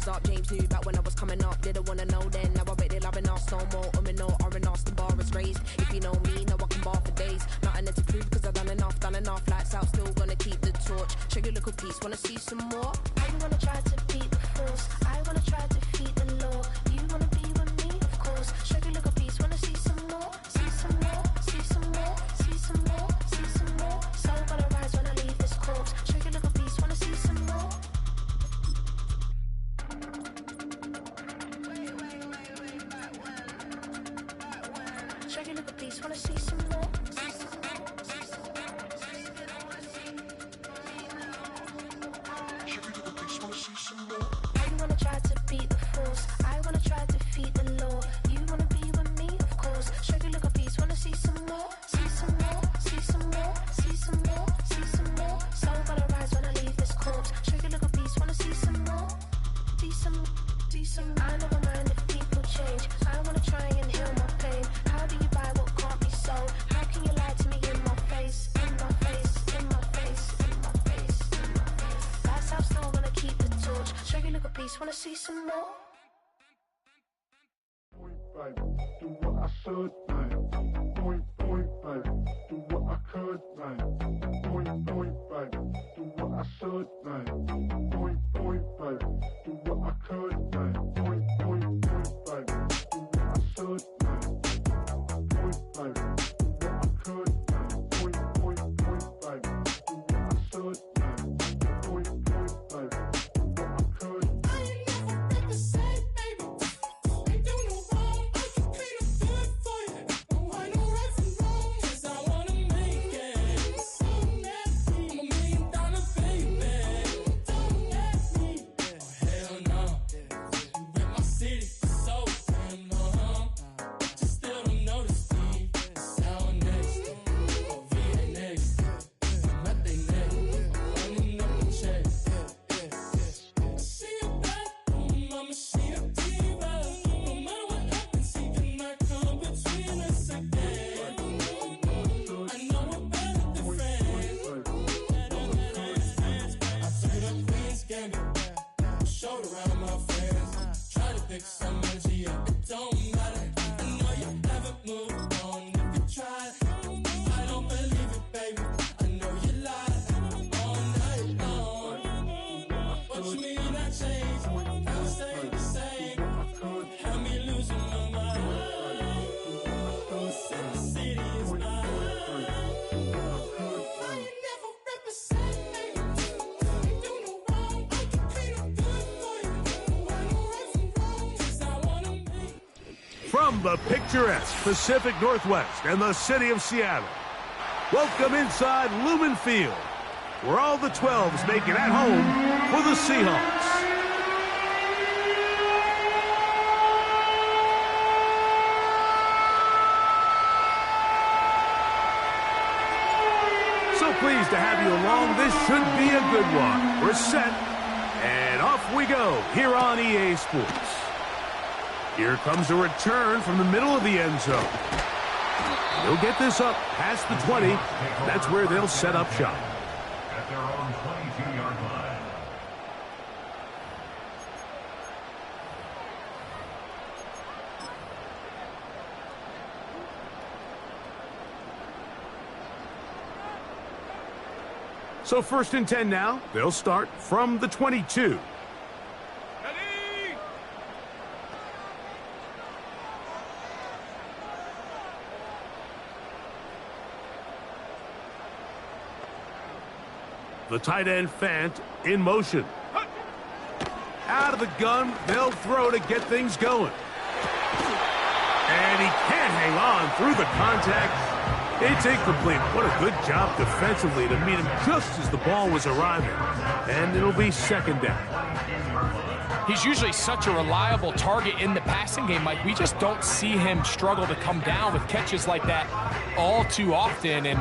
hands up. James knew back when I was coming up. Didn't wanna know then. Now I bet they're loving us no more. No, R&R, the bar is raised. If you know me, know I can bar for days. Nothing to prove because I've done enough. Lights out, still gonna keep the torch. Show you a little piece, wanna see some more? I wanna try to beat the force. I wanna try to defeat the law. You wanna be with me, of course. Show you a little piece, wanna see some more? See some more, see some more, see some more, see some more. Soul gonna rise when I leave this corpse. Show you a little piece, wanna see some more? Show you a little piece, wanna see some more? I wanna try to beat the force. I wanna try to defeat the law. You wanna be with me, of course. Show you a little piece, wanna see some more? See some more, see some more, see some more, see some more. Soul gonna rise when I leave this corpse. Show you a little piece, wanna see some more? See some, see some. I never mind if people change. I wanna try and heal my pain. How do you buy what can't be sold? How can you lie to me in my face? In my face, in my face, in my face, in my face. That's how still gonna keep the torch. Show you a little piece, wanna see some more? Do what I should, man. Point, baby. Do what I could, man. Point, baby. Do what I should, man. Point, baby. Do what I could, man. Point, baby. Do what I should, man. Point, baby. Do what I could, man. Point, baby. Do what I should, man. Point, baby. Do what I could. I ain't never been the same, baby. Ain't do no wrong. I can clean up good for you. Don't want no right from wrong. 'Cause I wanna make it. So nasty. I'm $1 million baby. Don't ask me. Oh hell no. You in my city, so damn no. Just still don't notice me. Sound next. Oh VA next. Nothing next. Running up the check. She a bad woman, mama, she a diva. No matter what happens, she cannot come between us again. I know we're better than friends. I took it up Queen's Gambit. Showed around my friends. Try to pick some energy up, it don't matter. I know you haven't moved on if you tried. I don't believe it, baby. I know you lied all night long. What you mean I changed? Never stay the same. Had me losing my mind. Sin City is mine. I ain't never represent, baby. Ain't do no wrong. I can clean up good for you. Don't want no right from wrong. 'Cause I wanna make. From the picturesque Pacific Northwest and the city of Seattle, welcome inside Lumen Field, where all the 12s make it at home for the Seahawks. So pleased to have you along. This should be a good one. We're set, and off we go here on EA Sports. Here comes a return from the middle of the end zone. They'll get this up past the 20. That's where they'll set up shop. At their own 22-yard line. So 1st and 10 now. They'll start from the 22. The tight end Fant in motion. Out of the gun, they'll throw to get things going. And he can't hang on through the contact. It's incomplete. What a good job defensively to meet him just as the ball was arriving. And it'll be 2nd down. He's usually such a reliable target in the passing game, Mike. We just don't see him struggle to come down with catches like that all too often. And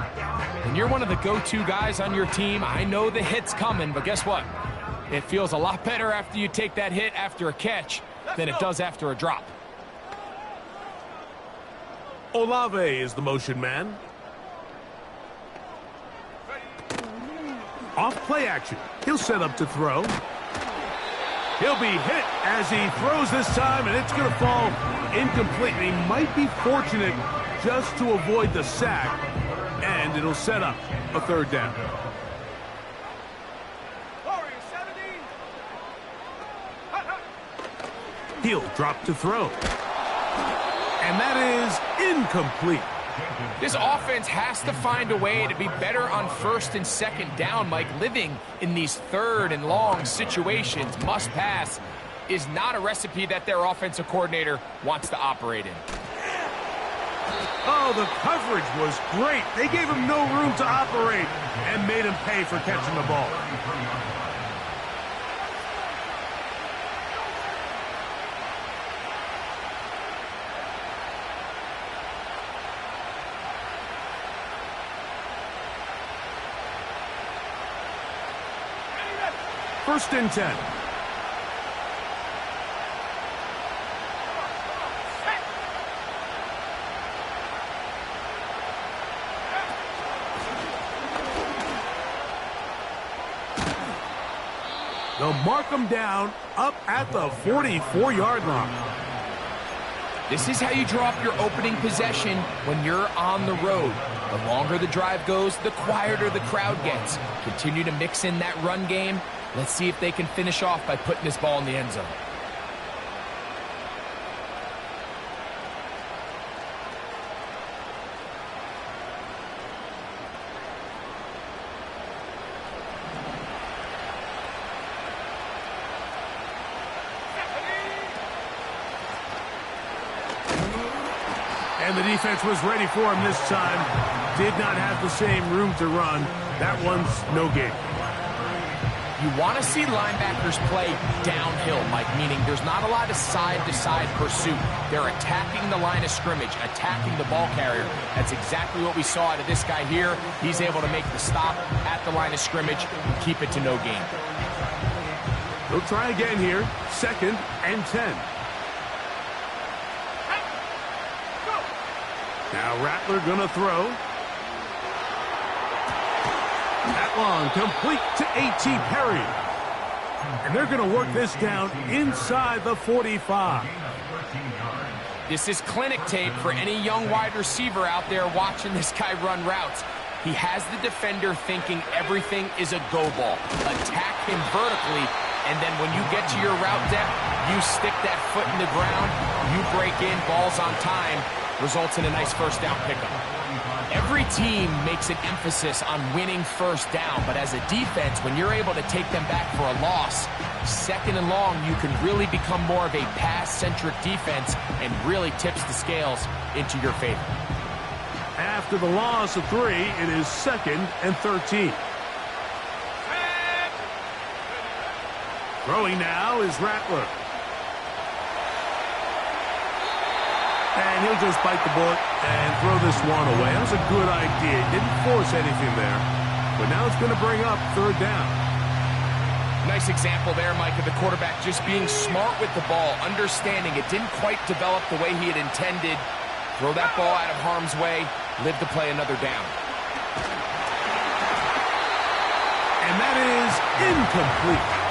when you're one of the go-to guys on your team, I know the hit's coming, but guess what? It feels a lot better after you take that hit after a catch than it does after a drop. Olave is the motion man. Off play action. He'll set up to throw. He'll be hit as he throws this time, and it's going to fall incomplete. He might be fortunate just to avoid the sack, and it'll set up a third down. He'll drop to throw. And that is incomplete. This offense has to find a way to be better on first and second down, Mike. Living in these third and long situations, must pass, is not a recipe that their offensive coordinator wants to operate in. Oh, the coverage was great. They gave him no room to operate and made him pay for catching the ball. First and 10. They'll mark them down up at the 44-yard line. This is how you draw up your opening possession when you're on the road. The longer the drive goes, the quieter the crowd gets. Continue to mix in that run game. Let's see if they can finish off by putting this ball in the end zone. And the defense was ready for him this time. Did not have the same room to run. That one's no gain. You want to see linebackers play downhill, Mike, meaning there's not a lot of side-to-side pursuit. They're attacking the line of scrimmage, attacking the ball carrier. That's exactly what we saw out of this guy here. He's able to make the stop at the line of scrimmage and keep it to no gain. They'll try again here. Second and 10. Now Rattler gonna throw. That long, complete to A.T. Perry. And they're gonna work this down inside the 45. This is clinic tape for any young wide receiver out there watching this guy run routes. He has the defender thinking everything is a go ball. Attack him vertically, and then when you get to your route depth, you stick that foot in the ground, you break in, balls on time, results in a nice first down pickup. Every team makes an emphasis on winning first down, but as a defense, when you're able to take them back for a loss, second and long, you can really become more of a pass-centric defense and really tips the scales into your favor. After the loss of 3, it is second and 13. Throwing now is Rattler. And he'll just bite the bullet and throw this one away. That was a good idea. Didn't force anything there. But now it's going to bring up third down. Nice example there, Mike, of the quarterback just being smart with the ball, understanding it didn't quite develop the way he had intended. Throw that ball out of harm's way, live to play another down. And that is incomplete.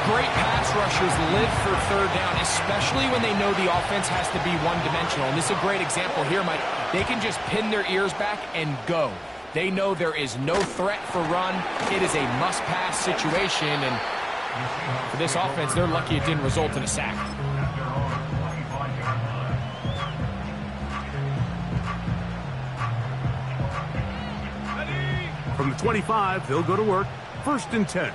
Great pass rushers live for third down, especially when they know the offense has to be one-dimensional. And this is a great example here, Mike. They can just pin their ears back and go. They know there is no threat for run. It is a must-pass situation, and for this offense, they're lucky it didn't result in a sack. From the 25, they'll go to work. First and 10.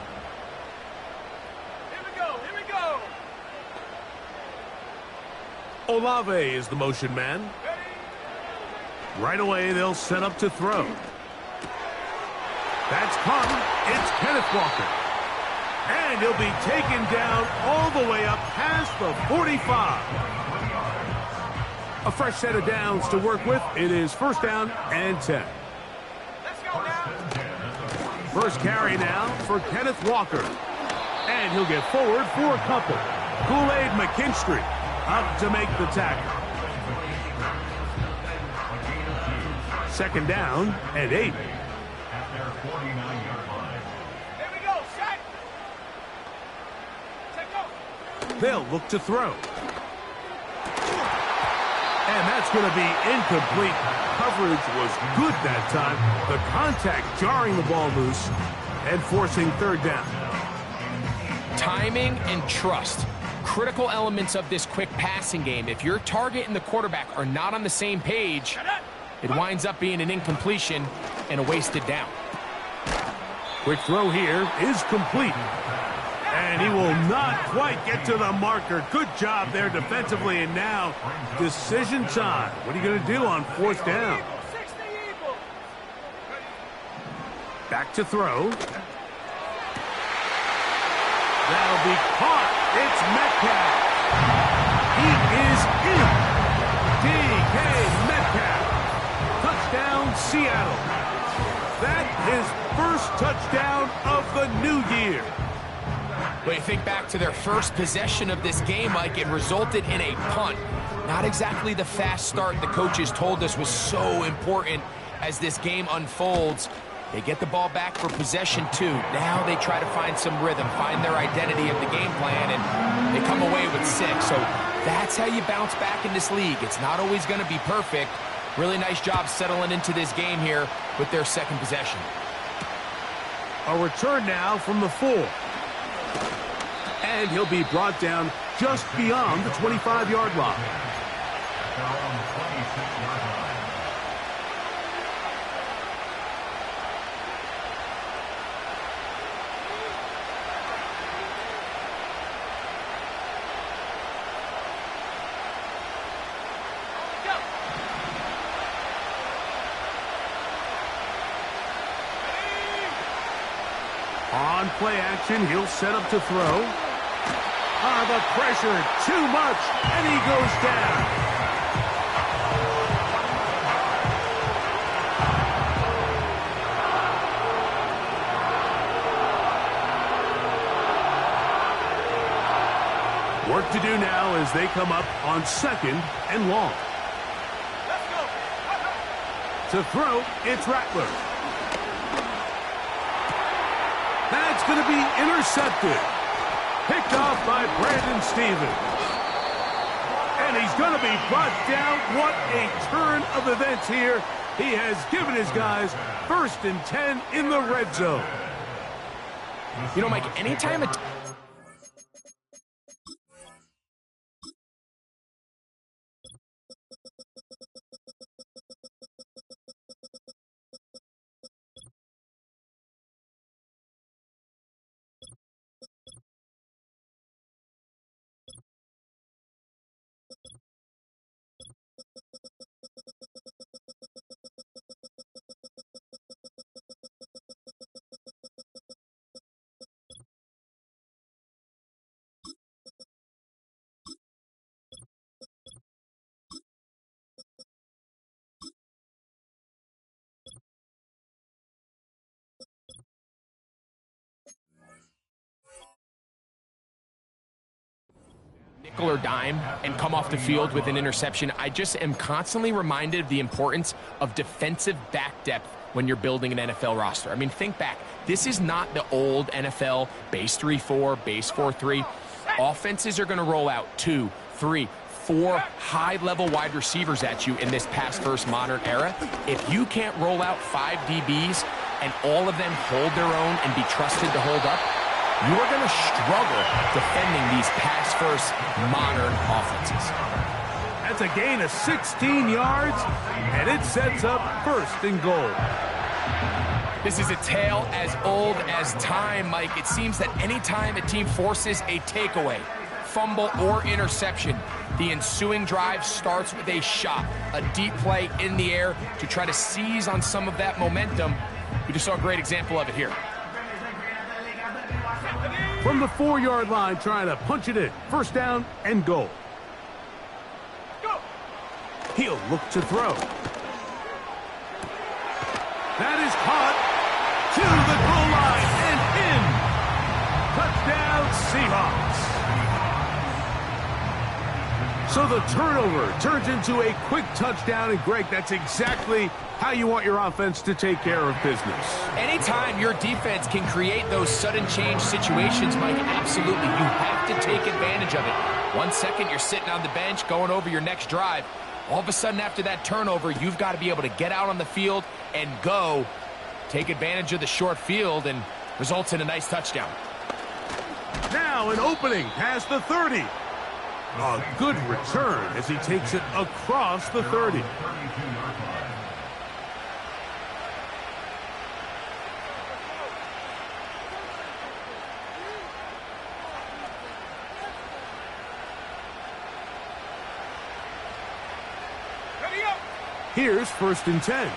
Olave is the motion man. Right away, they'll set up to throw. That's caught. It's Kenneth Walker. And he'll be taken down all the way up past the 45. A fresh set of downs to work with. It is first down and 10. First carry now for Kenneth Walker. And he'll get forward for a couple. Kool-Aid McKinstry up to make the tackle. Second down and 8. Here we go, set. Set, go. They'll look to throw. And that's going to be incomplete. Coverage was good that time. The contact jarring the ball loose and forcing third down. Timing and trust. Critical elements of this quick passing game. If your target and the quarterback are not on the same page, it winds up being an incompletion and a wasted down. Quick throw here is complete. And he will not quite get to the marker. Good job there defensively. And now, decision time. What are you going to do on fourth down? Back to throw. That'll be caught. It's Metcalf. He is in. DK Metcalf. Touchdown, Seattle. That is first touchdown of the new year. But you think back to their first possession of this game, Mike, it resulted in a punt. Not exactly the fast start the coaches told us was so important as this game unfolds. They get the ball back for possession 2. Now they try to find some rhythm, find their identity of the game plan, and they come away with 6. So that's how you bounce back in this league. It's not always going to be perfect. Really nice job settling into this game here with their second possession. A return now from the 4. And he'll be brought down just beyond the 25-yard line. Their own 26-yard line. On play action, he'll set up to throw. The pressure, too much, and he goes down. Work to do now as they come up on second and long. To throw, it's Rattler. That's going to be intercepted. Picked off by Brandon Stevens. And he's going to be brought down. What a turn of events here. He has given his guys 1st and 10 in the red zone. You know, Mike, anytime nickel or dime and come off the field with an interception, I just am constantly reminded of the importance of defensive back depth when you're building an NFL roster. I mean, think back. This is not the old NFL base 3-4, base 4-3. Offenses are going to roll out 2, 3, 4 high-level wide receivers at you in this pass-first modern era. If you can't roll out 5 DBs and all of them hold their own and be trusted to hold up, you are going to struggle defending these pass-first modern offenses. That's a gain of 16 yards, and it sets up 1st and goal. This is a tale as old as time, Mike. It seems that anytime a team forces a takeaway, fumble, or interception, the ensuing drive starts with a shot, a deep play in the air to try to seize on some of that momentum. We just saw a great example of it here. From the 4-yard line, trying to punch it in. 1st down and goal. He'll look to throw. That is caught to the goal line and in. Touchdown, Seahawks. So the turnover turns into a quick touchdown, and Greg, that's exactly how you want your offense to take care of business. Anytime your defense can create those sudden change situations, Mike, absolutely, you have have to take advantage of it. 1 second, you're sitting on the bench going over your next drive. All of a sudden, after that turnover, you've got to be able to get out on the field and go. Take advantage of the short field, and results in a nice touchdown. Now an opening past the 30. A good return as he takes it across the 30. Here's 1st and 10.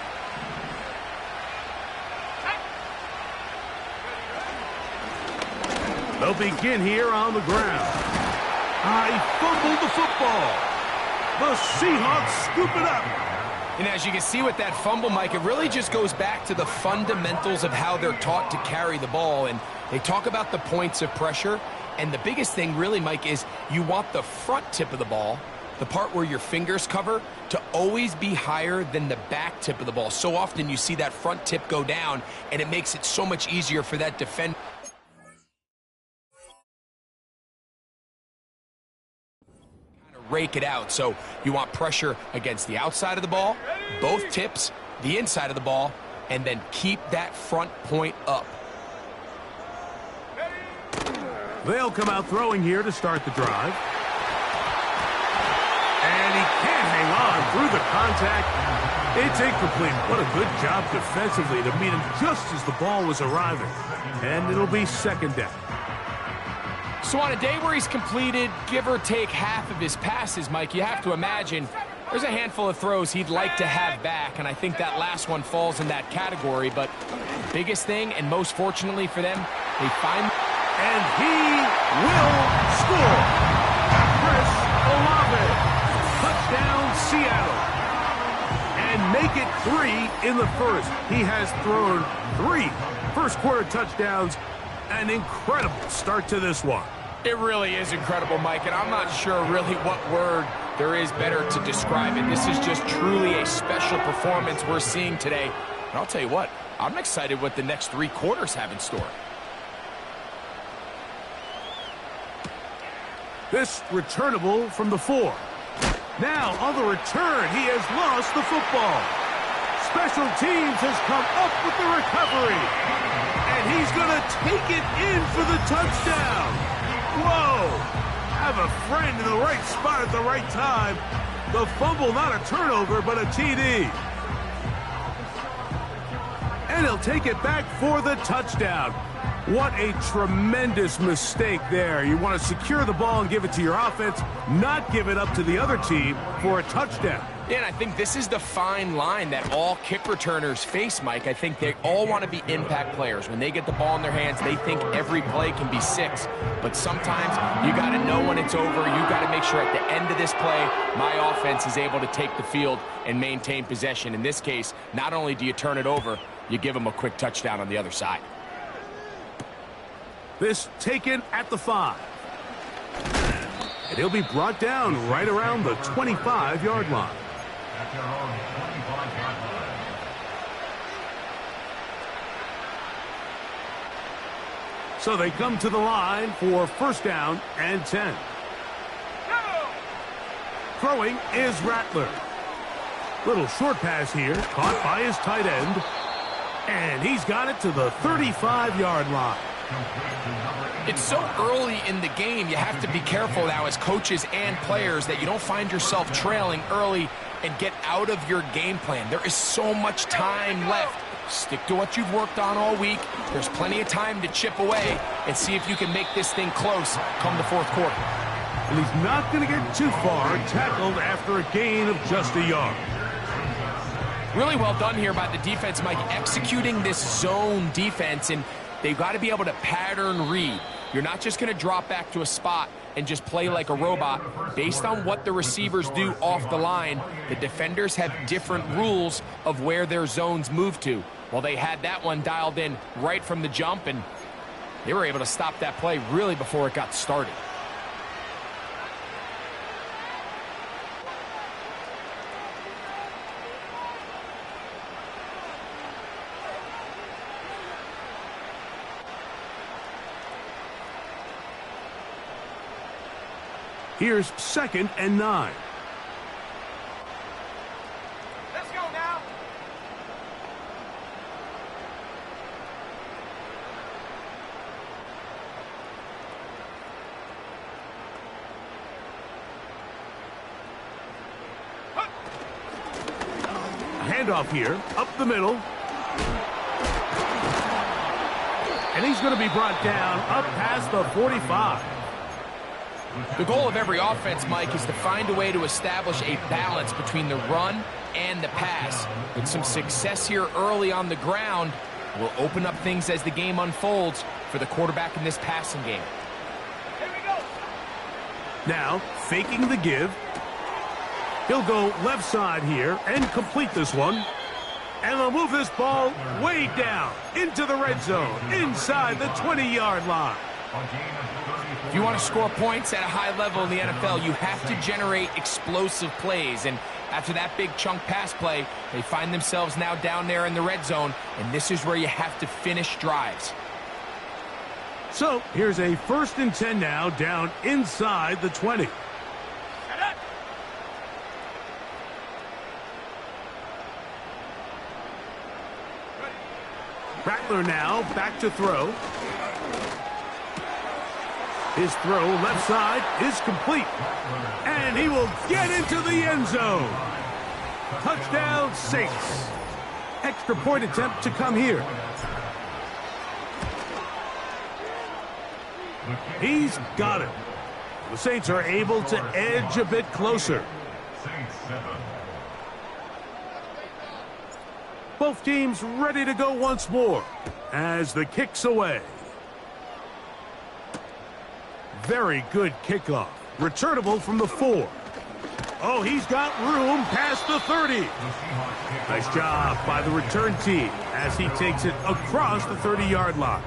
They'll begin here on the ground. He fumbled the football. The Seahawks scoop it up. And as you can see with that fumble, Mike, it really just goes back to the fundamentals of how they're taught to carry the ball. And they talk about the points of pressure. And the biggest thing really, Mike, is you want the front tip of the ball, the part where your fingers cover, to always be higher than the back tip of the ball. So often you see that front tip go down, and it makes it so much easier for that defender. Rake it out. So you want pressure against the outside of the ball, both tips, the inside of the ball, and then keep that front point up. They'll come out throwing here to start the drive. And he can't hang on through the contact. It's incomplete. What a good job defensively to meet him just as the ball was arriving. And it'll be 2nd down. So on a day where he's completed, give or take, half of his passes, Mike, you have to imagine there's a handful of throws he'd like to have back, and I think that last one falls in that category. But biggest thing, and most fortunately for them, they find... And he will score. Chris Olave. Touchdown, Seattle. And make it 3 in the first. He has thrown 3 first-quarter touchdowns. An incredible start to this one. It really is incredible, Mike, and I'm not sure really what word there is better to describe it. This is just truly a special performance we're seeing today. And I'll tell you what, I'm excited what the next 3 quarters have in store. This returnable from the 4. Now on the return, he has lost the football. Special teams has come up with the recovery. And he's going to take it in for the touchdown. Whoa! Have a friend in the right spot at the right time. The fumble, not a turnover, but a TD. And he'll take it back for the touchdown. What a tremendous mistake there. You want to secure the ball and give it to your offense, not give it up to the other team for a touchdown. Yeah, and I think this is the fine line that all kick returners face, Mike. I think they all want to be impact players. When they get the ball in their hands, they think every play can be 6. But sometimes you got to know when it's over. You got to make sure at the end of this play, my offense is able to take the field and maintain possession. In this case, not only do you turn it over, you give them a quick touchdown on the other side. This taken at the 5. And he'll be brought down right around the 25-yard line. At their own 25-yard line. So they come to the line for 1st down and 10. Throwing is Rattler. Little short pass here, caught by his tight end. And he's got it to the 35-yard line. It's so early in the game, you have to be careful now as coaches and players that you don't find yourself trailing early and get out of your game plan. There is so much time left. Stick to what you've worked on all week. There's plenty of time to chip away and see if you can make this thing close come the 4th quarter. And he's not going to get too far, tackled after a gain of just a yard. Really well done here by the defense, Mike, executing this zone defense, and they've got to be able to pattern read. You're not just going to drop back to a spot and just play like a robot. Based on what the receivers do off the line, the defenders have different rules of where their zones move to. Well, they had that one dialed in right from the jump, and they were able to stop that play really before it got started. Here's 2nd and 9. Let's go now. Handoff here, up the middle. And he's going to be brought down up past the 45. The goal of every offense, Mike, is to find a way to establish a balance between the run and the pass. With some success here early on the ground will open up things as the game unfolds for the quarterback in this passing game. Here we go. Now, faking the give. He'll go left side here and complete this one. And they'll move this ball way down into the red zone, inside the 20-yard line. If you want to score points at a high level in the NFL, you have to generate explosive plays. And after that big chunk pass play, they find themselves now down there in the red zone, and this is where you have to finish drives. So here's a 1st and 10 now, down inside the 20. Rattler now back to throw. His throw left side is complete. And he will get into the end zone. Touchdown, Saints. Extra point attempt to come here. He's got it. The Saints are able to edge a bit closer. Both teams ready to go once more as the kick's away. Very good kickoff. Returnable from the 4. Oh, he's got room past the 30. Nice job by the return team as he takes it across the 30-yard line.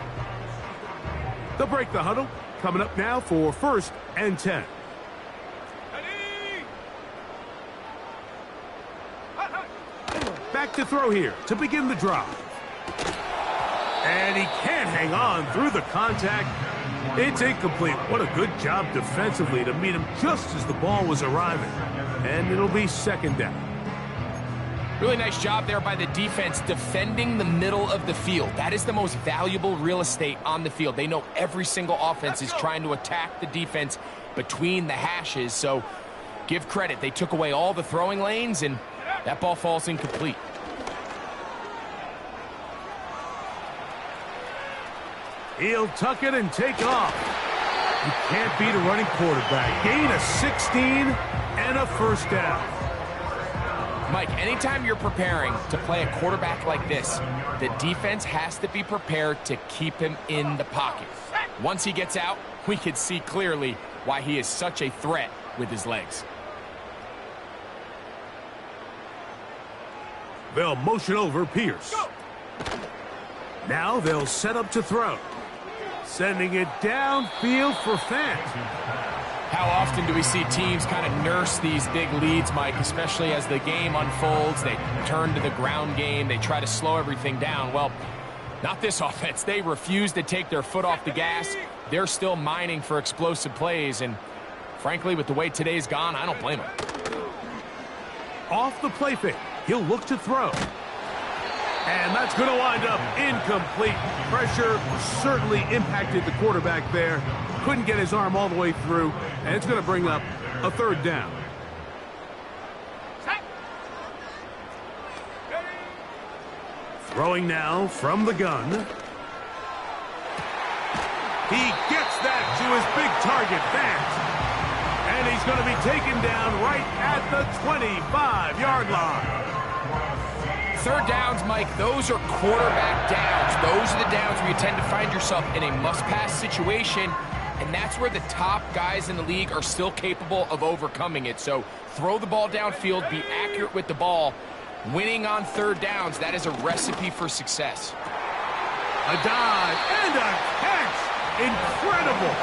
They'll break the huddle. Coming up now for 1st and 10. Back to throw here to begin the drive. And he can't hang on through the contact. It's incomplete. What a good job defensively to meet him just as the ball was arriving. And it'll be 2nd down. Really nice job there by the defense defending the middle of the field. That is the most valuable real estate on the field. They know every single offense is trying to attack the defense between the hashes. So give credit. They took away all the throwing lanes, and that ball falls incomplete. He'll tuck it and take off. You can't beat a running quarterback. Gain of 16 and a 1st down. Mike, anytime you're preparing to play a quarterback like this, the defense has to be prepared to keep him in the pocket. Once he gets out, we can see clearly why he is such a threat with his legs. They'll motion over Pierce. Now they'll set up to throw. Sending it downfield for Fant. How often do we see teams kind of nurse these big leads, Mike, especially as the game unfolds? They turn to the ground game. They try to slow everything down. Well, not this offense. They refuse to take their foot off the gas. They're still mining for explosive plays. And frankly, with the way today's gone, I don't blame them. Off the play fake. He'll look to throw. And that's going to wind up incomplete. Pressure certainly impacted the quarterback there. Couldn't get his arm all the way through. And it's going to bring up a 3rd down. Throwing now from the gun. He gets that to his big target, Fant. And he's going to be taken down right at the 25-yard line. 3rd downs, Mike, those are quarterback downs. Those are the downs where you tend to find yourself in a must-pass situation, and that's where the top guys in the league are still capable of overcoming it. So throw the ball downfield, be accurate with the ball. Winning on 3rd downs, that is a recipe for success. A dive and a catch. Incredible.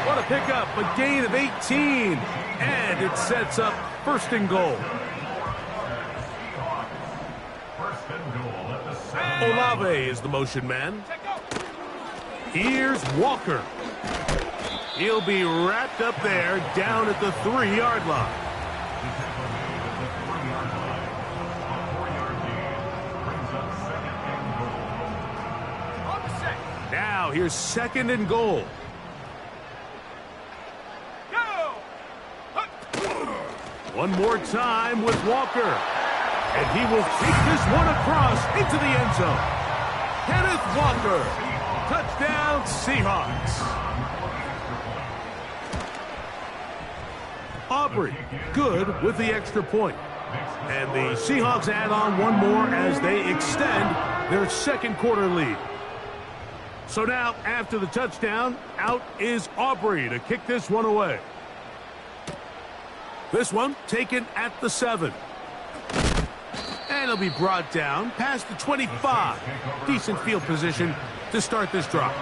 What a pickup, a gain of 18. And it sets up 1st and goal. Olave is the motion man. Here's Walker. He'll be wrapped up there down at the 3-yard line. Now here's 2nd and goal. One more time with Walker. And he will take this one across into the end zone. Kenneth Walker. Touchdown, Seahawks. Aubrey, good with the extra point. And the Seahawks add on one more as they extend their 2nd quarter lead. So now, after the touchdown, out is Aubrey to kick this one away. This one taken at the 7. And it'll be brought down past the 25. Decent field position to start this drive.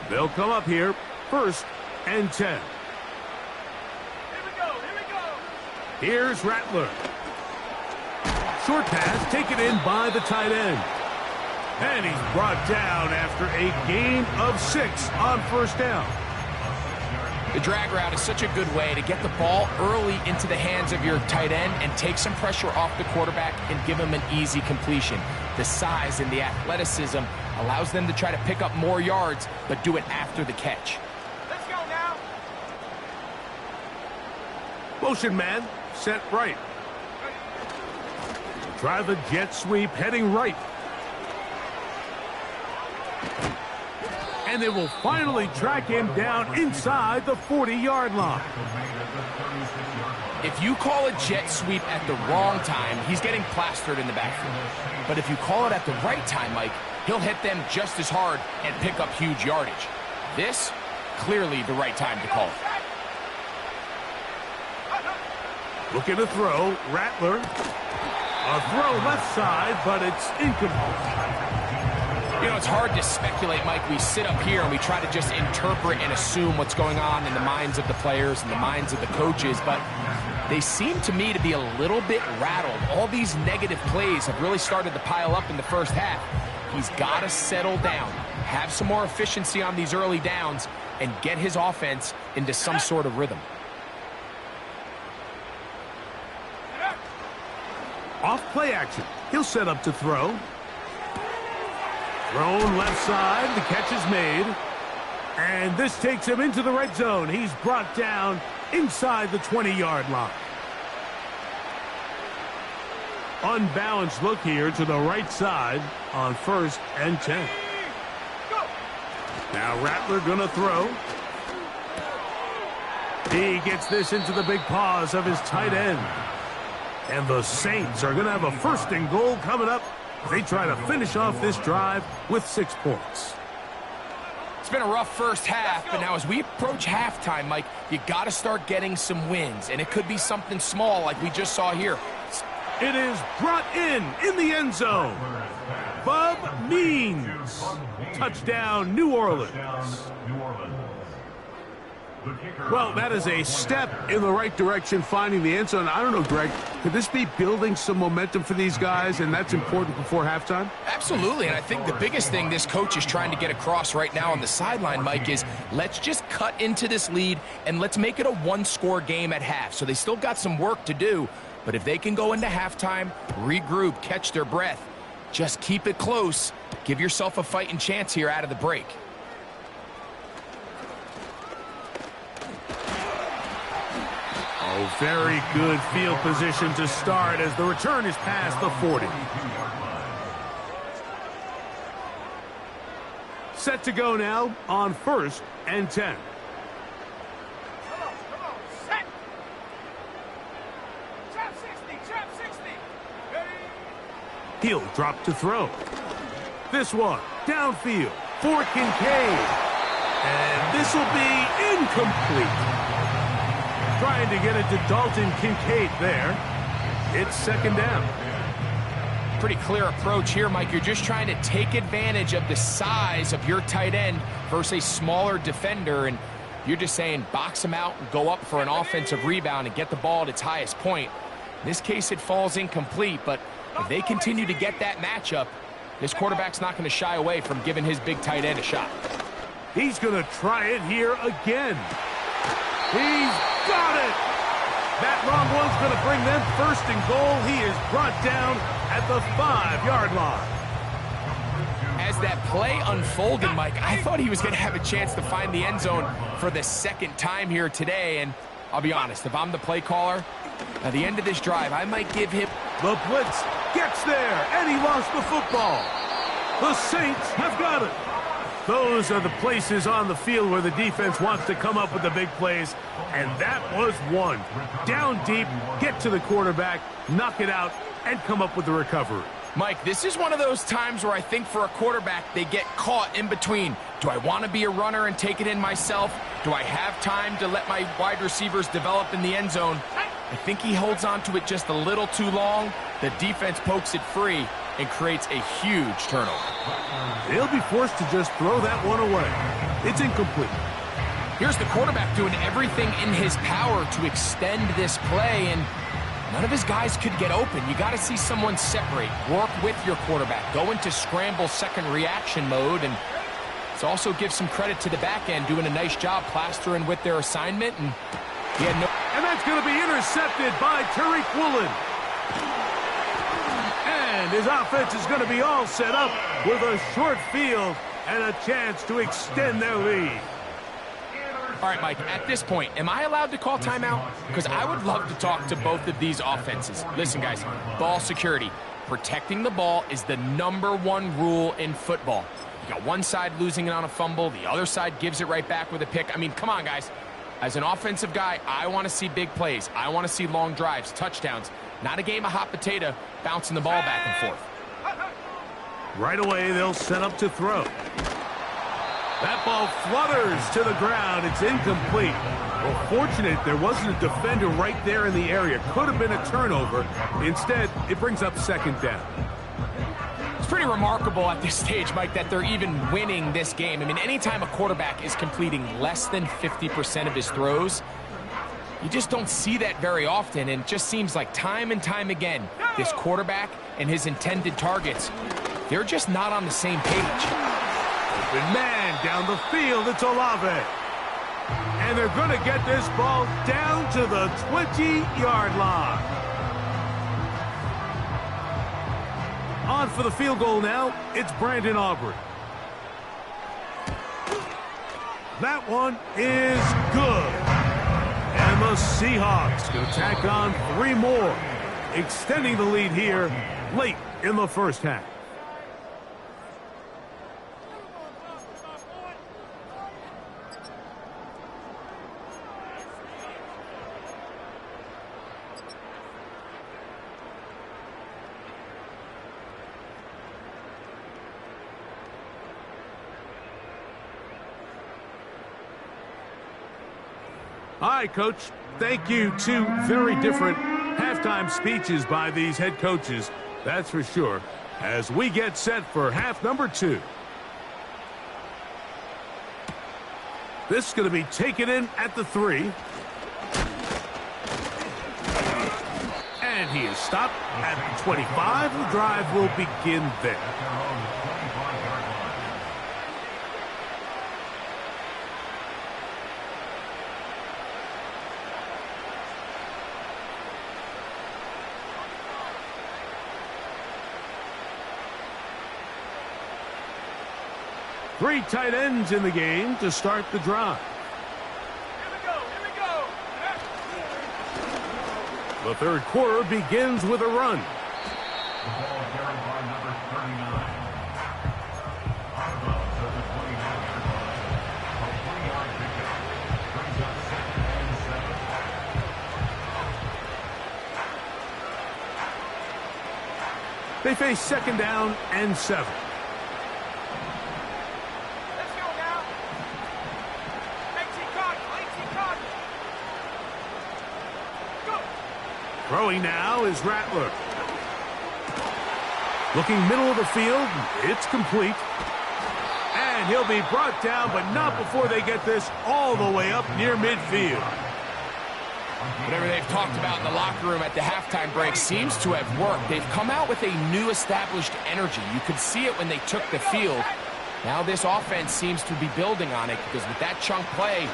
They'll come up here, 1st and 10. Here's Rattler. Short pass taken in by the tight end. And he's brought down after a gain of 6 on 1st down. The drag route is such a good way to get the ball early into the hands of your tight end and take some pressure off the quarterback and give him an easy completion. The size and the athleticism allows them to try to pick up more yards, but do it after the catch. Let's go now. Motion man, set right. Try the jet sweep heading right. And they will finally track him down inside the 40-yard line. If you call a jet sweep at the wrong time, he's getting plastered in the backfield. But if you call it at the right time, Mike, he'll hit them just as hard and pick up huge yardage. This, clearly the right time to call it. Looking to throw, Rattler. A throw left side, but it's incomplete. You know, it's hard to speculate, Mike. We sit up here and we try to just interpret and assume what's going on in the minds of the players and the minds of the coaches, but they seem to me to be a little bit rattled. All these negative plays have really started to pile up in the first half. He's got to settle down, have some more efficiency on these early downs, and get his offense into some sort of rhythm. Off play action. He'll set up to throw. Thrown left side. The catch is made. And this takes him into the red zone. He's brought down inside the 20-yard line. Unbalanced look here to the right side on 1st and 10. Now Rattler gonna throw. He gets this into the big paws of his tight end. And the Saints are going to have a 1st and goal coming up. They try to finish off this drive with 6 points. It's been a rough first half, but now as we approach halftime, Mike, you got to start getting some wins. And it could be something small like we just saw here. It is brought in the end zone. Bub Means. Touchdown, New Orleans. Well, that is a step in the right direction, finding the end zone. I don't know, Greg, could this be building some momentum for these guys, and that's important before halftime? Absolutely, and I think the biggest thing this coach is trying to get across right now on the sideline, Mike, is let's just cut into this lead, and let's make it a 1-score game at half. So they still got some work to do, but if they can go into halftime, regroup, catch their breath, just keep it close, give yourself a fighting chance here out of the break. Oh, very good field position to start as the return is past the 40. Set to go now on 1st and 10. Come on, set. Trap 60. He'll drop to throw. This one downfield for Kincaid. And this will be incomplete. Trying to get it to Dalton Kincaid there. It's 2nd down. Pretty clear approach here, Mike. You're just trying to take advantage of the size of your tight end versus a smaller defender, and you're just saying box him out and go up for an offensive rebound and get the ball at its highest point. In this case, it falls incomplete, but if they continue to get that matchup, this quarterback's not going to shy away from giving his big tight end a shot. He's going to try it here again. He's got it! That long one's going to bring them first and goal. He is brought down at the 5-yard line. As that play unfolded, Mike, I thought he was going to have a chance to find the end zone for the second time here today. And I'll be honest, if I'm the play caller, at the end of this drive, I might give him... The blitz gets there, and he lost the football. The Saints have got it. Those are the places on the field where the defense wants to come up with the big plays, and that was one. Down deep, get to the quarterback, knock it out, and come up with the recovery. Mike, this is one of those times where I think for a quarterback, they get caught in between. Do I want to be a runner and take it in myself? Do I have time to let my wide receivers develop in the end zone? I think he holds on to it just a little too long. The defense pokes it free and creates a huge turnover. They'll be forced to just throw that one away. It's incomplete. Here's the quarterback doing everything in his power to extend this play, and none of his guys could get open. You got to see someone separate, work with your quarterback, go into scramble second reaction mode, and let's also give some credit to the back end doing a nice job plastering with their assignment, and he had no... And that's going to be intercepted by Tariq Woolen. And his offense is going to be all set up with a short field and a chance to extend their lead. All right, Mike, at this point, am I allowed to call timeout? Because I would love to talk to both of these offenses. Listen, guys, ball security. Protecting the ball is the #1 rule in football. You got one side losing it on a fumble, the other side gives it right back with a pick. I mean, come on, guys. As an offensive guy, I want to see big plays. I want to see long drives, touchdowns. Not a game of hot potato, bouncing the ball back and forth. Right away, they'll set up to throw. That ball flutters to the ground. It's incomplete. Well, fortunate there wasn't a defender right there in the area. Could have been a turnover. Instead, it brings up second down. It's pretty remarkable at this stage, Mike, that they're even winning this game. I mean, anytime a quarterback is completing less than 50% of his throws, you just don't see that very often, and it just seems like time and time again, this quarterback and his intended targets, they're just not on the same page. Open man down the field, it's Olave. And they're going to get this ball down to the 20-yard line. On for the field goal now, it's Brandon Aubrey. That one is good. And the Seahawks going to tack on 3 more, extending the lead here late in the first half. All right, Coach, thank you. 2 very different halftime speeches by these head coaches, that's for sure, as we get set for half number 2. This is going to be taken in at the 3. And he is stopped at the 25. The drive will begin there. Three tight ends in the game to start the drive. Here we go. The third quarter begins with a run. The ball carried by number 39. Out of bounds at the 29-yard line. A 3-yard pickup. Brings up 2nd and 7. They face 2nd down and 7. Throwing now is Rattler. Looking middle of the field, it's complete. And he'll be brought down, but not before they get this all the way up near midfield. Whatever they've talked about in the locker room at the halftime break seems to have worked. They've come out with a new established energy. You could see it when they took the field. Now this offense seems to be building on it because with that chunk play,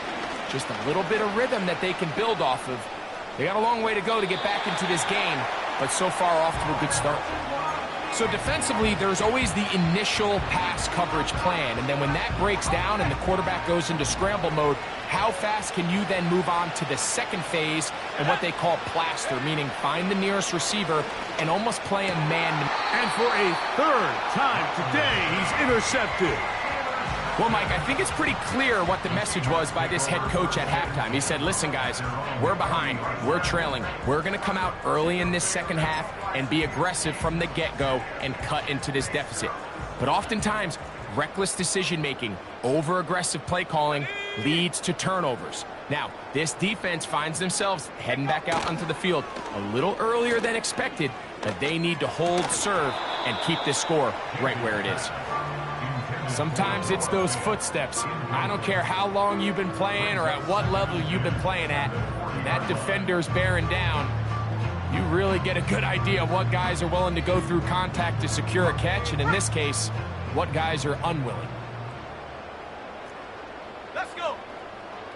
just a little bit of rhythm that they can build off of. They got a long way to go to get back into this game, but so far off to a good start. So defensively, there's always the initial pass coverage plan, and then when that breaks down and the quarterback goes into scramble mode, how fast can you then move on to the second phase and what they call plaster, meaning find the nearest receiver and almost play a man. And for a third time today, he's intercepted. Well, Mike, I think it's pretty clear what the message was by this head coach at halftime. He said, listen, guys, we're behind. We're trailing. We're going to come out early in this second half and be aggressive from the get-go and cut into this deficit. But oftentimes, reckless decision-making, over-aggressive play calling leads to turnovers. Now, this defense finds themselves heading back out onto the field a little earlier than expected, but they need to hold serve and keep this score right where it is. Sometimes it's those footsteps. I don't care how long you've been playing or at what level you've been playing at. When that defender's bearing down, you really get a good idea of what guys are willing to go through contact to secure a catch, and in this case, what guys are unwilling. Let's go.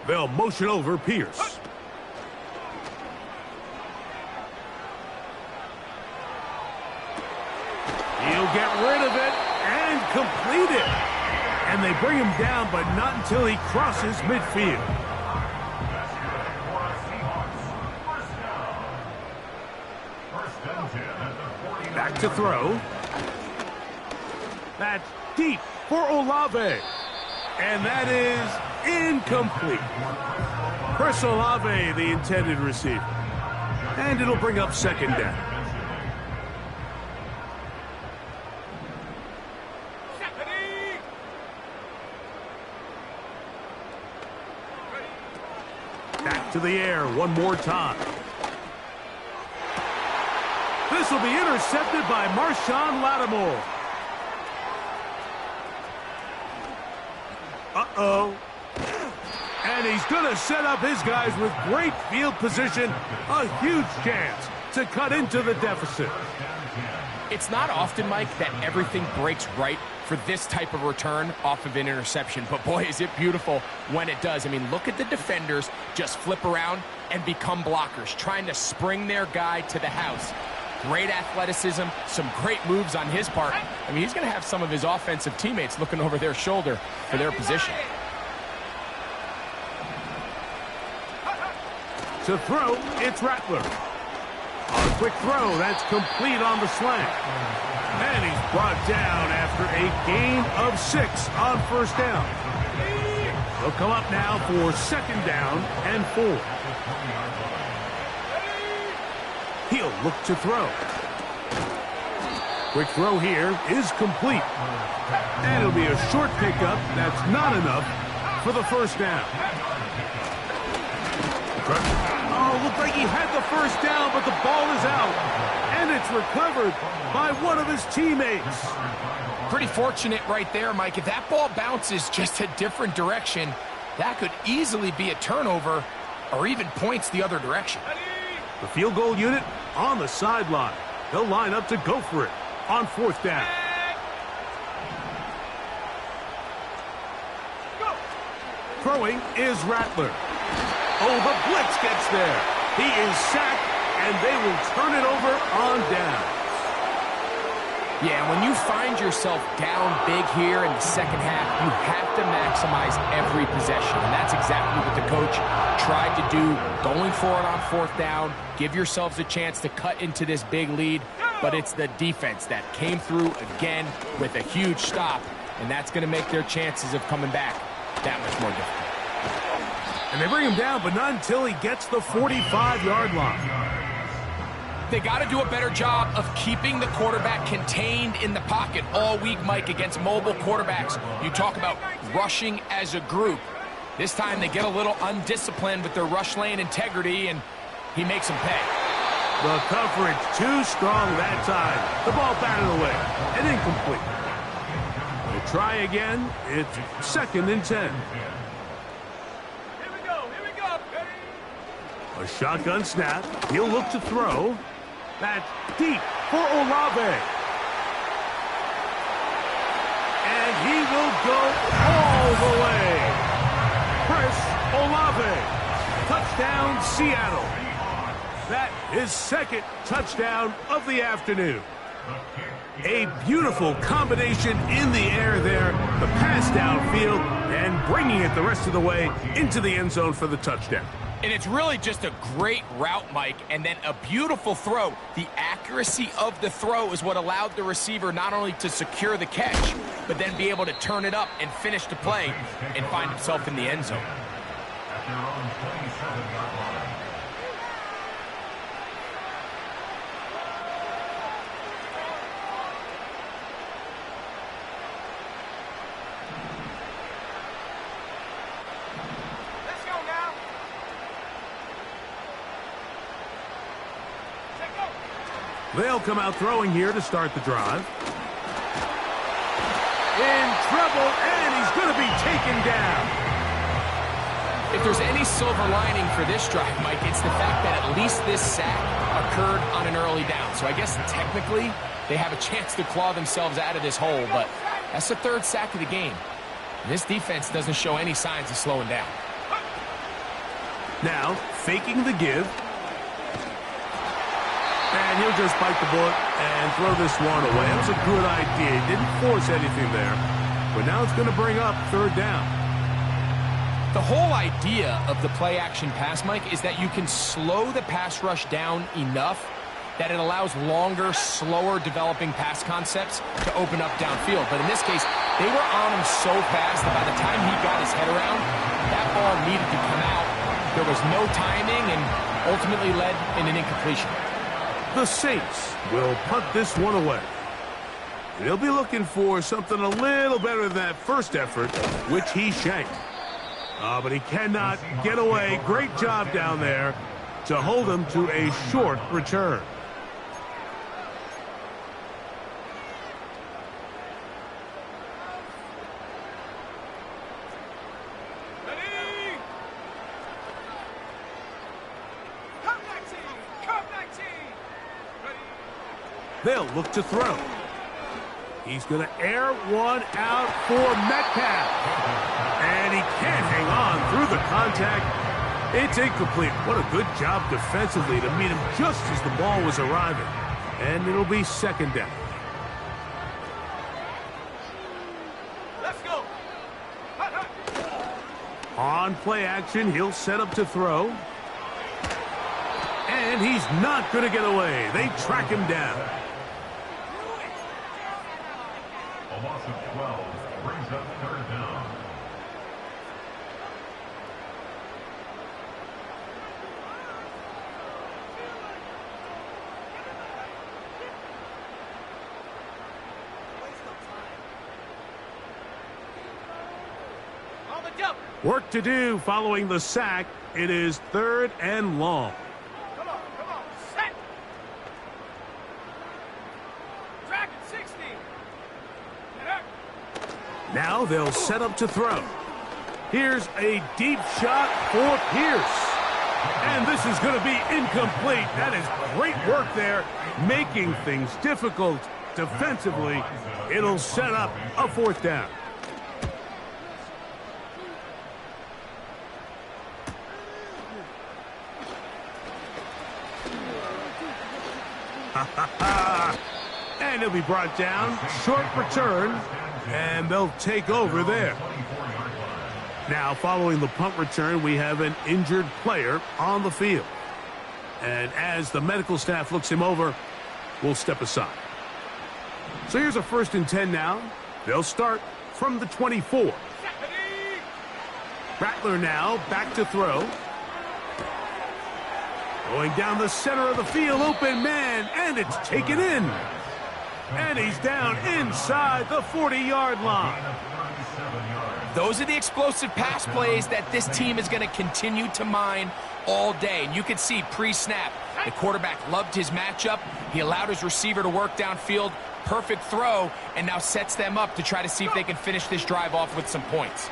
They'll motion over Pierce. He'll get rid of it and complete it. And they bring him down, but not until he crosses midfield. Back to throw. That's deep for Olave. And that is incomplete. Chris Olave, the intended receiver. And it'll bring up second down. Back to the air one more time. This will be intercepted by Marshawn Lattimore. Uh-oh. And he's going to set up his guys with great field position. A huge chance to cut into the deficit. It's not often, Mike, that everything breaks right for this type of return off of an interception. But boy, is it beautiful when it does. I mean, look at the defenders just flip around and become blockers, trying to spring their guy to the house. Great athleticism, some great moves on his part. I mean, he's going to have some of his offensive teammates looking over their shoulder for their position. To throw, it's Rattler. A quick throw, that's complete on the slant. And he's brought down after a gain of 6 on first down. He'll come up now for second down and 4. He'll look to throw. Quick throw here is complete. And it'll be a short pickup. That's not enough for the first down. Oh, looked like he had the first down, but the ball is out. And it's recovered by one of his teammates. Pretty fortunate right there, Mike. If that ball bounces just a different direction, that could easily be a turnover or even points the other direction. The field goal unit on the sideline. They'll line up to go for it on fourth down. Throwing is Rattler. Oh, the blitz gets there. He is sacked, and they will turn it over on down. Yeah, when you find yourself down big here in the second half, you have to maximize every possession. And that's exactly what the coach tried to do, going for it on fourth down. Give yourselves a chance to cut into this big lead. But it's the defense that came through again with a huge stop. And that's going to make their chances of coming back that much more difficult. And they bring him down, but not until he gets the 45-yard line. They got to do a better job of keeping the quarterback contained in the pocket all week, Mike, against mobile quarterbacks. You talk about rushing as a group. This time they get a little undisciplined with their rush lane integrity, and he makes them pay. The coverage too strong that time. The ball batted away and incomplete. They try again. It's second and 10. A shotgun snap. He'll look to throw. That's deep for Olave. And he will go all the way. Chris Olave. Touchdown, Seattle. That is second touchdown of the afternoon. A beautiful combination in the air there. The pass downfield and bringing it the rest of the way into the end zone for the touchdown. And it's really just a great route, Mike, and then a beautiful throw. The accuracy of the throw is what allowed the receiver not only to secure the catch, but then be able to turn it up and finish the play and find himself in the end zone. At their own 27-yard line. They'll come out throwing here to start the drive. In trouble, and he's going to be taken down. If there's any silver lining for this drive, Mike, it's the fact that at least this sack occurred on an early down. So I guess technically they have a chance to claw themselves out of this hole, but that's the third sack of the game. This defense doesn't show any signs of slowing down. Now, faking the give. And he'll just bite the bullet and throw this one away. That was a good idea. He didn't force anything there. But now it's going to bring up third down. The whole idea of the play-action pass, Mike, is that you can slow the pass rush down enough that it allows longer, slower developing pass concepts to open up downfield. But in this case, they were on him so fast that by the time he got his head around, that ball needed to come out. There was no timing and ultimately led in an incompletion. The Saints will punt this one away. They'll be looking for something a little better than that first effort, which he shanked. But he cannot get away. Great job down there to hold him to a short return. They'll look to throw. He's going to air one out for Metcalf. And he can't hang on through the contact. It's incomplete. What a good job defensively to meet him just as the ball was arriving. And it'll be second down. Let's go. On play action, he'll set up to throw. And he's not going to get away. They track him down. A loss of 12 brings up third down. Work to do following the sack. It is third and long. Come on, set. Track at 60. Now they'll set up to throw. Here's a deep shot for Pierce. And this is going to be incomplete. That is great work there, making things difficult defensively. It'll set up a fourth down. And he'll be brought down. Short return. And they'll take over there. Now, following the punt return, we have an injured player on the field. And as the medical staff looks him over, we'll step aside. So here's a 1st and 10 now. They'll start from the 24. Rattler now back to throw. Going down the center of the field, open man, and it's taken in. And he's down inside the 40-yard line. Those are the explosive pass plays that this team is going to continue to mine all day. And you can see pre-snap, the quarterback loved his matchup. He allowed his receiver to work downfield. Perfect throw, and now sets them up to try to see if they can finish this drive off with some points.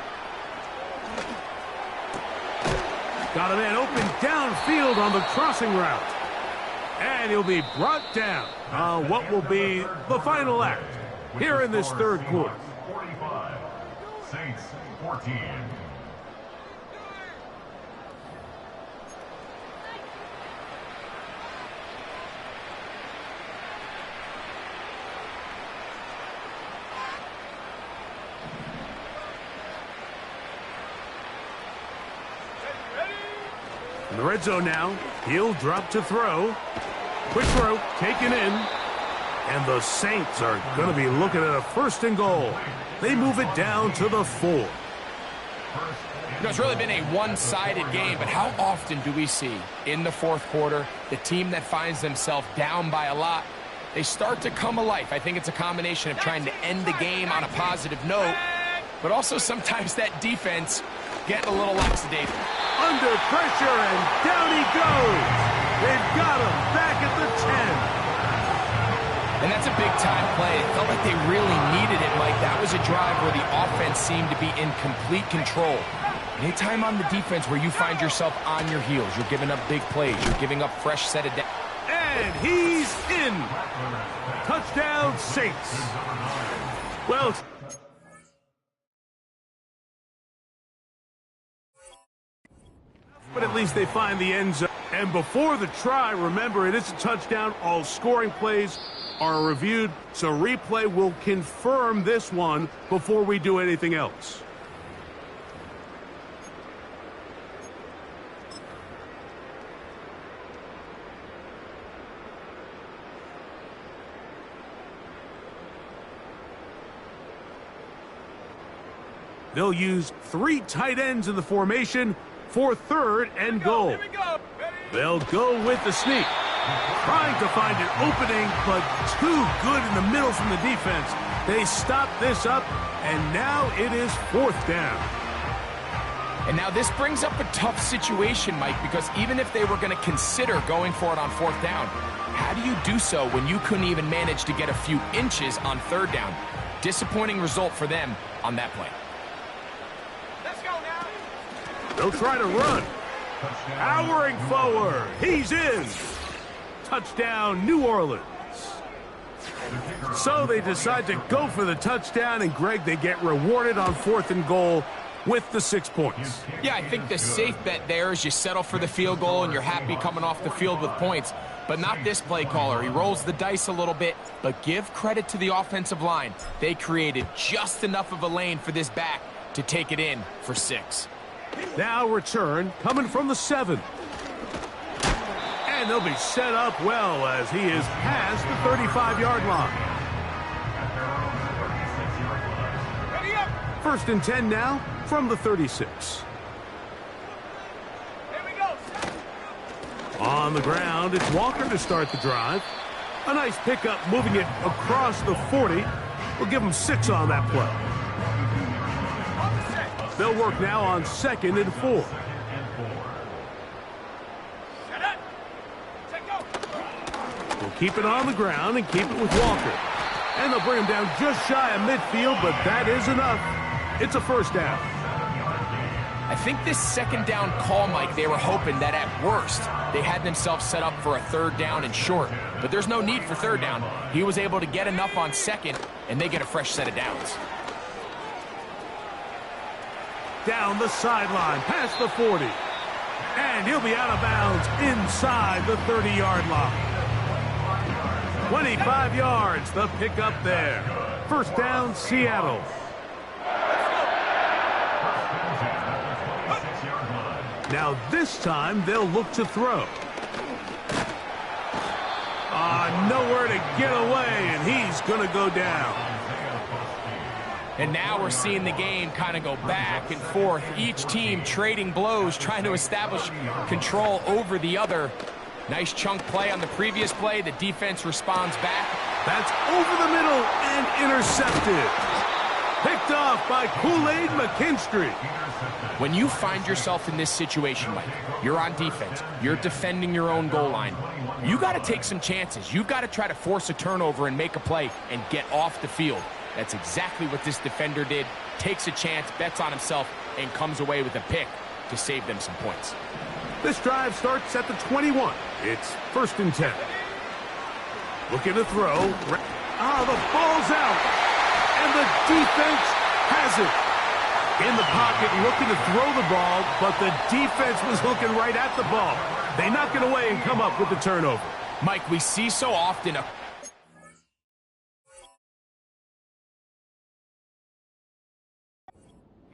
Got a man open downfield on the crossing route. And he'll be brought down on what will be the final act here in this third quarter. 45, Saints 14. In the red zone now, he'll drop to throw. Quick throw, taken in. And the Saints are going to be looking at a 1st and goal. They move it down to the 4. You know, it's really been a one-sided game, but how often do we see in the fourth quarter the team that finds themselves down by a lot, they start to come alive? I think it's a combination of trying to end the game on a positive note, but also sometimes that defense getting a little lackadaisical. Under pressure, and down he goes. They've got him back at the 10. And that's a big-time play. It felt like they really needed it, Mike. That was a drive where the offense seemed to be in complete control. Anytime on the defense where you find yourself on your heels, you're giving up big plays, you're giving up fresh set of downs. And he's in. Touchdown, Saints. Well, but at least they find the end zone. And before the try, remember, it is a touchdown. All scoring plays are reviewed, so replay will confirm this one before we do anything else. They'll use 3 tight ends in the formation for 3rd and goal. They'll go with the sneak. Trying to find an opening, but too good in the middle from the defense. They stop this up, and now it is 4th down. And now this brings up a tough situation, Mike, because even if they were going to consider going for it on 4th down, how do you do so when you couldn't even manage to get a few inches on 3rd down? Disappointing result for them on that play. They'll try to run. Powering forward. He's in. Touchdown, New Orleans. So they decide to go for the touchdown, and Greg, they get rewarded on 4th and goal with the 6 points. Yeah, I think the safe bet there is you settle for the field goal and you're happy coming off the field with points, but not this play caller. He rolls the dice a little bit, but give credit to the offensive line. They created just enough of a lane for this back to take it in for 6. Now return coming from the 7. And they'll be set up well as he is past the 35-yard line. 1st and 10 now from the 36. On the ground, it's Walker to start the drive. A nice pickup moving it across the 40. We'll give him 6 on that play. They'll work now on 2nd and 4. We'll keep it on the ground and keep it with Walker. And they'll bring him down just shy of midfield, but that is enough. It's a 1st down. I think this 2nd down call, Mike, they were hoping that at worst they had themselves set up for a 3rd down and short. But there's no need for 3rd down. He was able to get enough on 2nd, and they get a fresh set of downs. Down the sideline, past the 40. And he'll be out of bounds inside the 30-yard line. 25 yards, the pickup there. 1st down, Seattle. Now this time, they'll look to throw. Nowhere to get away, and he's going to go down. And now we're seeing the game kind of go back and forth. Each team trading blows, trying to establish control over the other. Nice chunk play on the previous play. The defense responds back. That's over the middle and intercepted. Picked off by Kool-Aid McKinstry. When you find yourself in this situation, Mike, you're on defense, you're defending your own goal line, you got to take some chances. You've got to try to force a turnover and make a play and get off the field. That's exactly what this defender did. Takes a chance, bets on himself, and comes away with a pick. to save them some points. This drive starts at the 21. It's 1st and 10. Looking to throw. The ball's out. And the defense has it. In the pocket, looking to throw the ball, but the defense was looking right at the ball. They knock it away and come up with the turnover. Mike, we see so often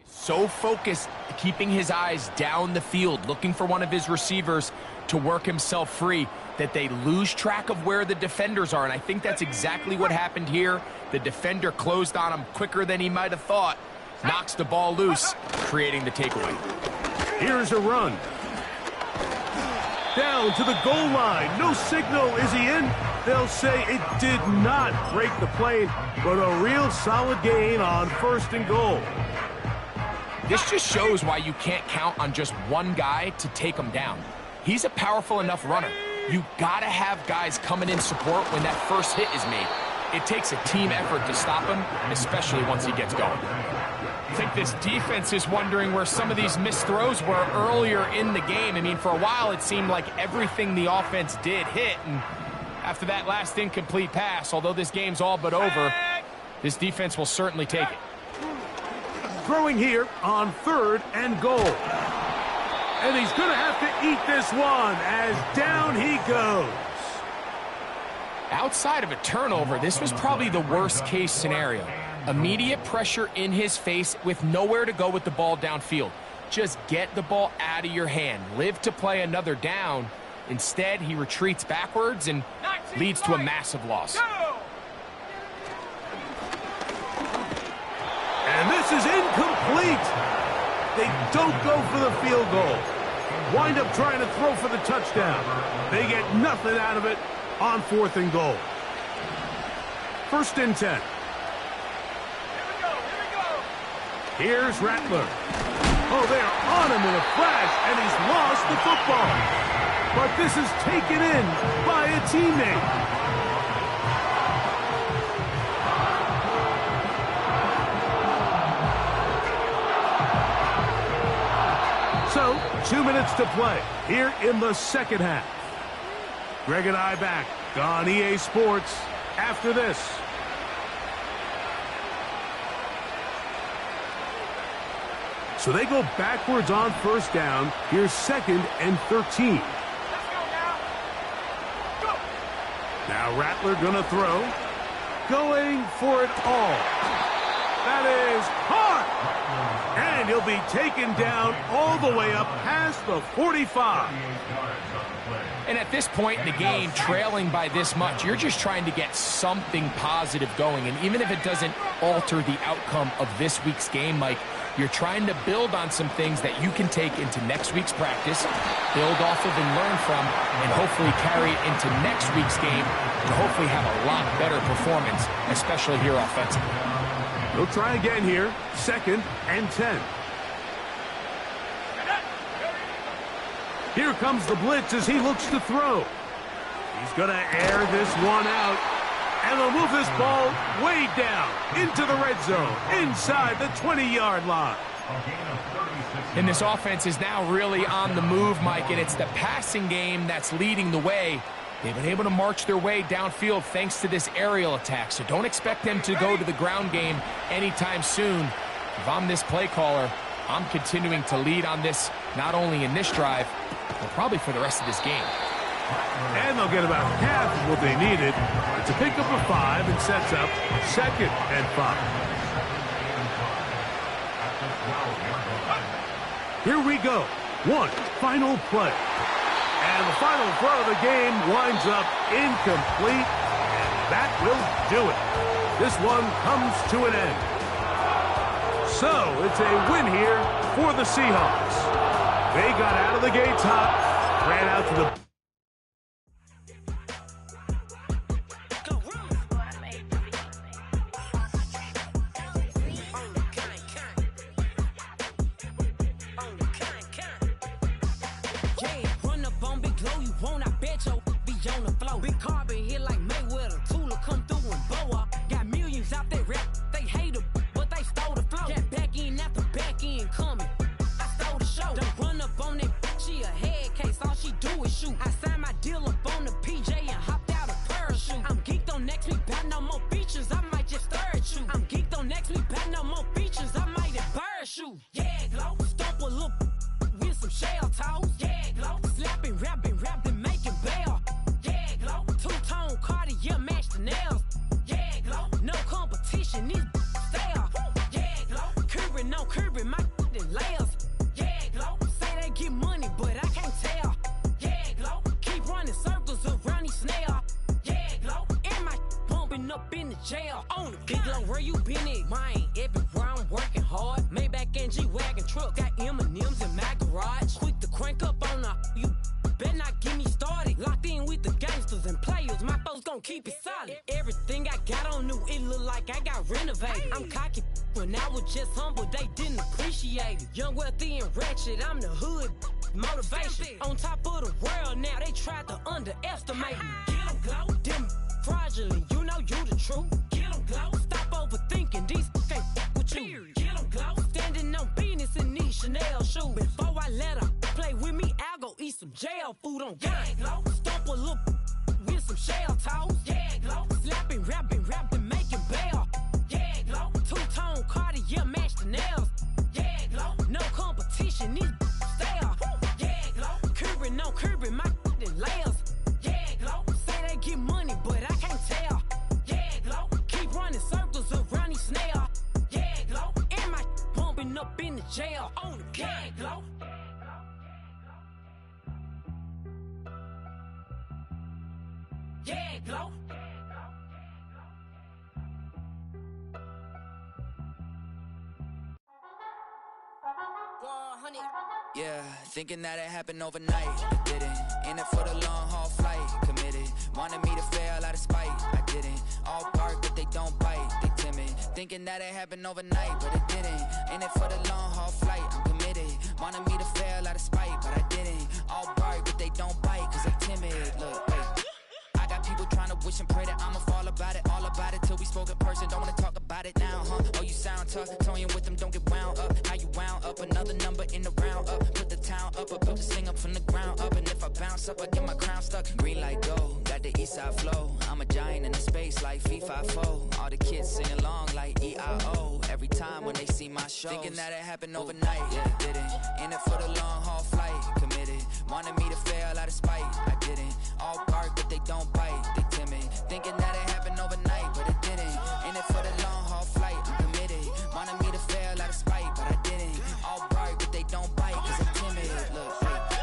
so focused, keeping his eyes down the field, looking for one of his receivers to work himself free, that they lose track of where the defenders are. And I think that's exactly what happened here. The defender closed on him quicker than he might have thought. Knocks the ball loose, creating the takeaway. Here's a run. Down to the goal line. No signal. Is he in? They'll say it did not break the plane, but a real solid gain on 1st and goal. This just shows why you can't count on just one guy to take him down. He's a powerful enough runner. You gotta have guys coming in support when that first hit is made. It takes a team effort to stop him, especially once he gets going. I think this defense is wondering where some of these missed throws were earlier in the game. I mean, for a while it seemed like everything the offense did hit, and after that last incomplete pass, although this game's all but over, this defense will certainly take it. Throwing here on 3rd and goal. And he's going to have to eat this one as down he goes. Outside of a turnover, this was probably the worst-case scenario. Immediate pressure in his face with nowhere to go with the ball downfield. Just get the ball out of your hand. Live to play another down. Instead, he retreats backwards and leads to a massive loss. And this is incomplete. They don't go for the field goal. Wind up trying to throw for the touchdown. They get nothing out of it on 4th and goal. 1st and 10. Here's Rattler. Oh, they're on him in a flash, and he's lost the football. But this is taken in by a teammate. So, 2 minutes to play here in the 2nd half. Greg and I back on EA Sports after this. So they go backwards on 1st down. Here's 2nd and 13. Now Rattler gonna throw. Going for it all. That is hard. And he'll be taken down all the way up past the 45. And at this point in the game, trailing by this much, you're just trying to get something positive going. And even if it doesn't alter the outcome of this week's game, Mike, you're trying to build on some things that you can take into next week's practice, build off of and learn from, and hopefully carry it into next week's game to hopefully have a lot better performance, especially here offensively. They'll try again here, 2nd and 10. Here comes the blitz as he looks to throw. He's going to air this one out. And they'll move this ball way down into the red zone, inside the 20-yard line. And this offense is now really on the move, Mike, and it's the passing game that's leading the way. They've been able to march their way downfield thanks to this aerial attack, so don't expect them to go to the ground game anytime soon. If I'm this play caller, I'm continuing to lead on this, not only in this drive, but probably for the rest of this game. And they'll get about half of what they needed. It's a pickup of 5 and sets up 2nd and 5. Here we go. One final play. And the final throw of the game winds up incomplete. And that will do it. This one comes to an end. So it's a win here for the Seahawks. They got out of the gates hot, ran out to the Big carbon hit like Mayweather. Tula come through and blow up. Got millions out there rap. They hate her, but they stole the flow. Got back in after back in coming. I stole the show. Don't run competition, these stale. Yeah, glow. Curbing, no curbing, my layers. Yeah, glow. Say they get money, but I can't tell. Yeah, glow. Keep running circles around these snails. Yeah, glow. And my bumping up in the jail. On the big glow, where you been at? Mine, everywhere I'm working hard. Maybach and G-Wagon truck, got M&M's in my garage. Quick to crank up on the, you better not get me started. Locked in with the gangsters and players, my folks gon' keep it solid. Everything I got on new, it look like I got renovated. I'm cocky when I was just humble, they didn't appreciate it. Young, wealthy, and ratchet, I'm the hood motivation. On top of the world now, they tried to underestimate me. Get 'em glow, them fraudulent, you know you the truth. Get 'em glow, stop overthinking, these can't with you. Get 'em glow, standing on business in these Chanel shoes. Before I let her play with me, I'll go eat some jail food on gang. Glow, stomp a little with some shell toes. Yeah, glow, slapping, rapping, making bail. Yeah, glow, two-tone Cartier match the nails. Yeah, glow, no competition, these stale. Yeah, glow, curbing, no curbing, my layers. Yeah, glow, say they get money, but I can't tell. Yeah, glow, keep running circles around these snails. Yeah, glow, and my bumping up in the jail. On the gang, glow. Yeah, glow. Yeah, thinking that it happened overnight, it didn't. In it for the long haul flight, committed. Wanted me to fail out of spite, I didn't. All bark but they don't bite, they timid. Thinking that it happened overnight, but it didn't. In it for the long haul flight, I'm committed. Wanted me to fail out of spite, but I didn't. All bark but they don't bite, cause they timid. Look, wait. I got people trying to wish and pray that I'ma fall about it, all about it till we spoke in person. Don't wanna talk about it now, huh? Oh, you sound tough, toying with them, don't get wound up. How you wound up? Another number in the round up. Put the town up, I built this thing up from the ground up. And if I bounce up, I get my crown stuck. Green light go, got the east side flow. I'm a giant in the space like FIFA4. All the kids sing along like EIO. Every time when they see my show, thinking that it happened overnight, yeah, it didn't. In it for the long haul flight, committed. Wanted me to fail out of spite, I didn't. All bark but they don't bite, they timid. Thinking that it happened overnight, but it didn't. In it for the long haul flight, I'm committed. Wanted me to fail out of spite, but I didn't. All bark but they don't bite, cause I'm timid. Look,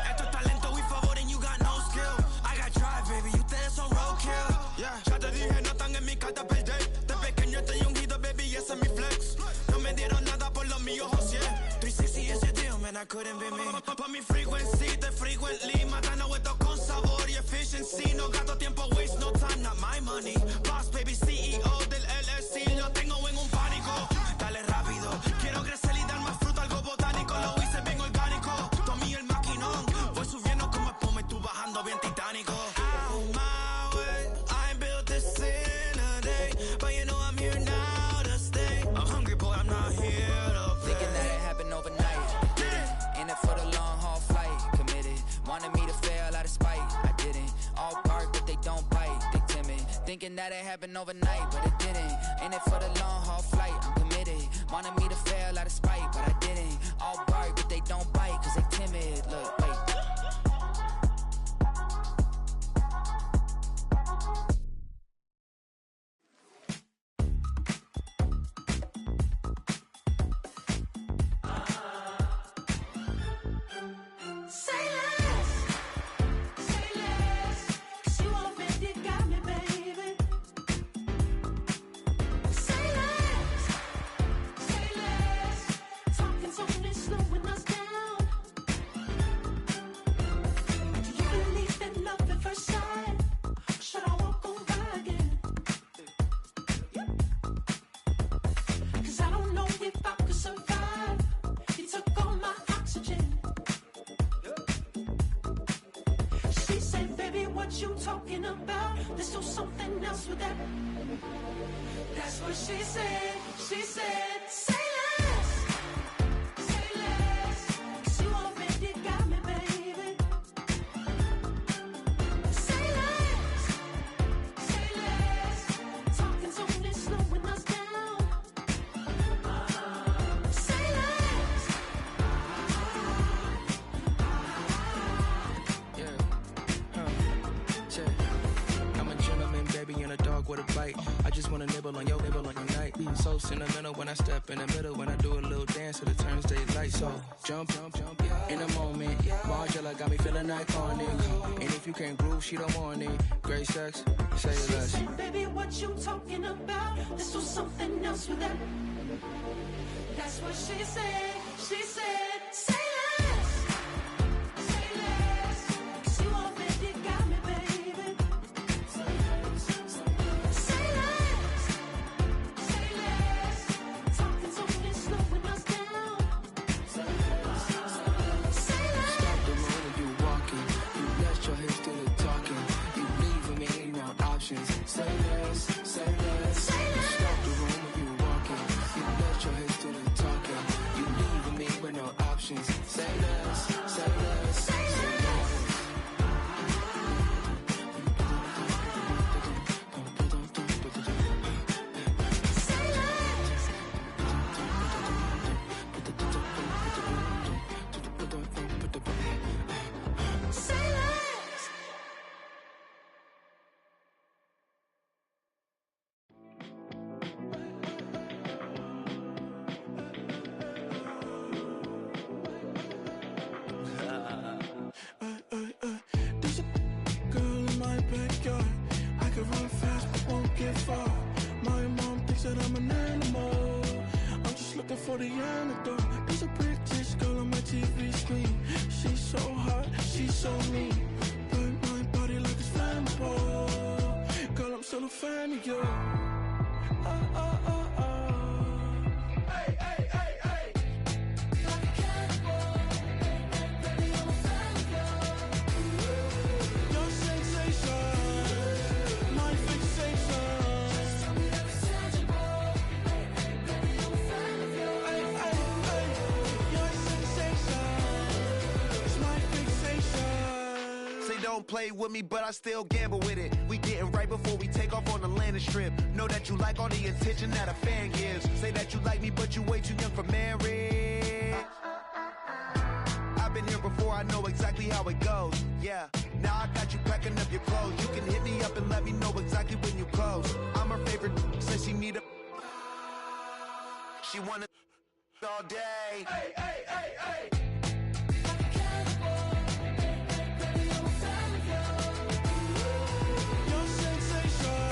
esto es talento, we favor and you got no skill. I got drive, baby, ustedes son roadkill. Yeah, ya te dije, no están en mi carta perder. De pequeño estoy ungido, baby, y ese es mi flex. No me dieron nada por los míos, José. 360 is your deal, man, I couldn't be me. Pa' mi frequency, te frequently. Matando esto con sabor y efficiency. No gasto tiempo, waste no time, not my money. Boss, baby, CEO del LLC. Lo tengo en un pánico. Dale rápido, quiero crecer y dar más fruto, algo botánico. Lo hice bien orgánico. Tomé el maquinón. Voy subiendo como espuma y tú bajando bien titánico. Out my way, I ain't built this in a day. But you know I'm here now to stay. I'm hungry, boy, I'm not here to play. thinking that it happened overnight, it didn't. In it for the long haul flight, committed. Wanted me to fail out of spite, I didn't. All bark but they don't bite, they timid. Thinking that it happened overnight, but it didn't. In it for the long haul flight, I'm committed. Wanted me to fail out of spite, but I didn't. All bark but they don't bite, cause they timid. Look, wait. You talking about? Let's do something else with that. That's what she said. She said, say less. Say less. 'Cause you already got me, baby. Say less. Say less. Talking's only slowing us down. Say less. I'm a gentleman, baby, and a dog with a bite. I just wanna nibble on your night. So close in the middle when I step in the middle. When I do a little dance to the turns they light. So jump, in the moment. Margella got me feeling iconic. And if you can't groove, she don't want it. Great sex, say less. She said, baby, what you talking about? This was something else with that. That's what she said. She said, say less. Say less. 'Cause you already got me, baby. Say less. Say less. Talking's only slowing us down. Say less. Say less. Stop the moment you walking. You let your hips do the talking. You leaving me no options. Say less, say less. Say less. Stop the room when you walking. You let your hips do the talking. You leaving me with no options. Say less, say less. Say less. Say less. Say less. There's a girl in my backyard. I can run fast but won't get far. My mom thinks that I'm an animal. I'm just looking for the antidote. There's a British girl on my TV screen. She's so hot, she's so mean. Burn my body like it's flammable. Girl, I'm still a fan of you. Hey, hey, hey, hey. Like a cannibal. Baby, I'm a fan of Your sensation, my fixation. Tell me that it's tangible. Baby, I'm a fan of yours. Hey, hey, hey. Your sensation is my fixation. Say don't play with me, but I still gamble with it. We getting right before we take off on the landing strip. Know that you like all the attention that a fan gives. Say that you like me, but you way too young for marriage. I've been here before, I know exactly how it goes. Yeah, now I got you packing up your clothes. You can hit me up and let me know exactly when you close. I'm her favorite, says she need a. She wanna all day. Hey, hey, hey, hey. Like a cannibal. Baby, I'm a fan of yours. Your sensation,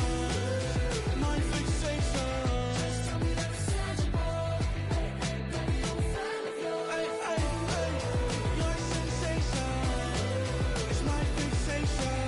my fixation. Tell me that it's tangible. Baby, I'm a fan of yours. Hey, hey, hey. Your sensation is my fixation.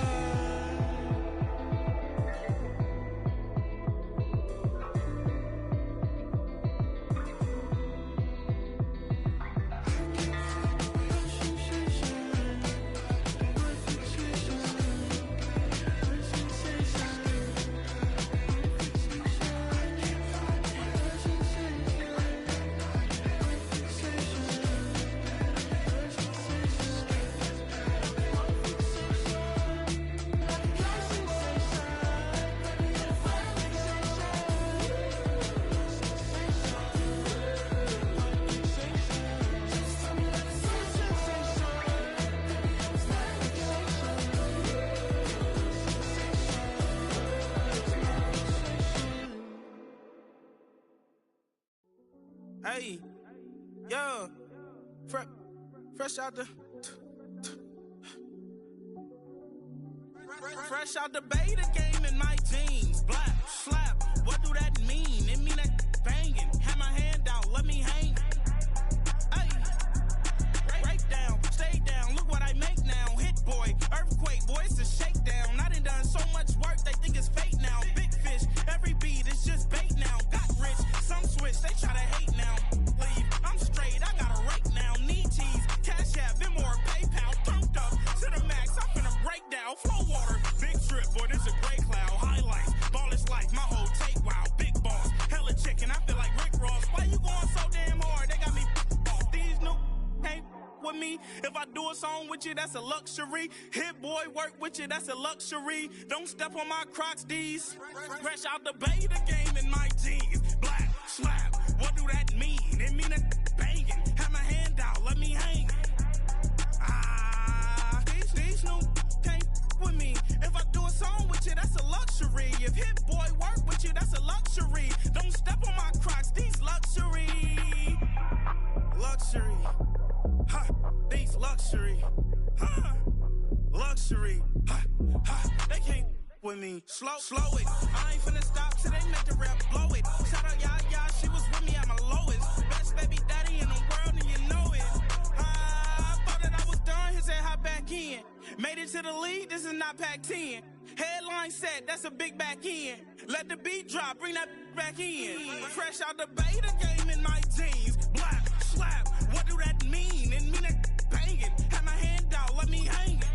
Hey, yo, fresh out the fresh out the beta game in my jeans. Black slap, what do that mean? It mean that banging. Have my hand out, let me hang. Hey, break down, stay down. Look what I make now. Hit boy, earthquake, boy, it's a shakedown. I done so much work, they think it's fate now. Big fish, every beat is just bait now. Got rich, some switch, they try to hate now. Leave, I'm straight, I got a rake now. Need cheese, cash app, Venmo or PayPal. Turned up to the max, I'm finna break down. Flow water, big trip, boy, this a gray cloud. Highlights, ball is life, my whole take, wow. Big boss, hella chicken, I feel like Rick Ross. Why you going so damn hard? They got me off. These new can't with me. If I do a song with you, that's a luxury. Hit boy, work with you, that's a luxury. Don't step on my Crocs, D's. Fresh out the beta game in my jeans. Black slap, what do that mean? It mean that banging. Have my hand out, let me hang. These new can't with me. If I do a song with you, that's a luxury. If hit boy work with you, that's a luxury. Don't step on my Crocs. me. Slow it. I ain't finna stop till they make the rap blow it. Shout out, y'all, she was with me at my lowest. Best baby daddy in the world, and you know it. I thought that I was done, his head hop back in. Made it to the league, this is not Pac-10. Headline set, that's a big back end. Let the beat drop, bring that back in. Fresh out the beta game in my jeans. Black, slap, what do that mean? It mean that banging. Have my hand out, let me hang it.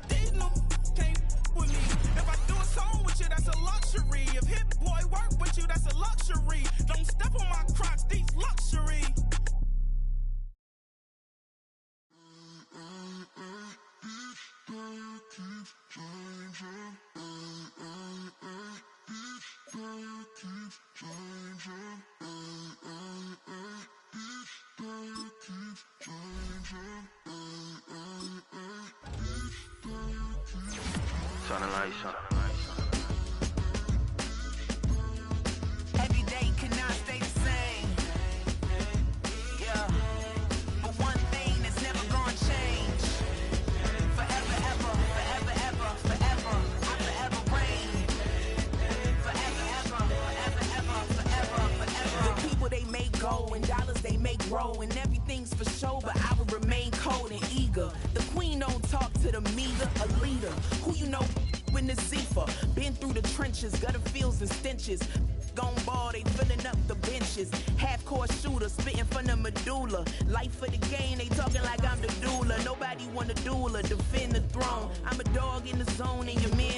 These no can't with me. If I do a song with you, that's a luxury. If Hit Boy work with you, that's a luxury. Don't step on my Crocs, these luxury. Turn the lights on. Every day cannot stay the same. Yeah. But one thing that's never gonna change. Forever, ever, forever, ever, forever. I forever reign. Forever, ever, forever, ever, forever, forever. The people they make go and dollars they make grow and everything's for show, but I will remain cold and eager. The queen don't talk to the meter, a leader. Who you know in the Zephyr? Been through the trenches, gutter fields and stenches. Gone ball, they filling up the benches. Half-court shooter, spitting from the medulla. Life for the game, they talking like I'm the doula. Nobody want a doula, defend the throne. I'm a dog in the zone and your man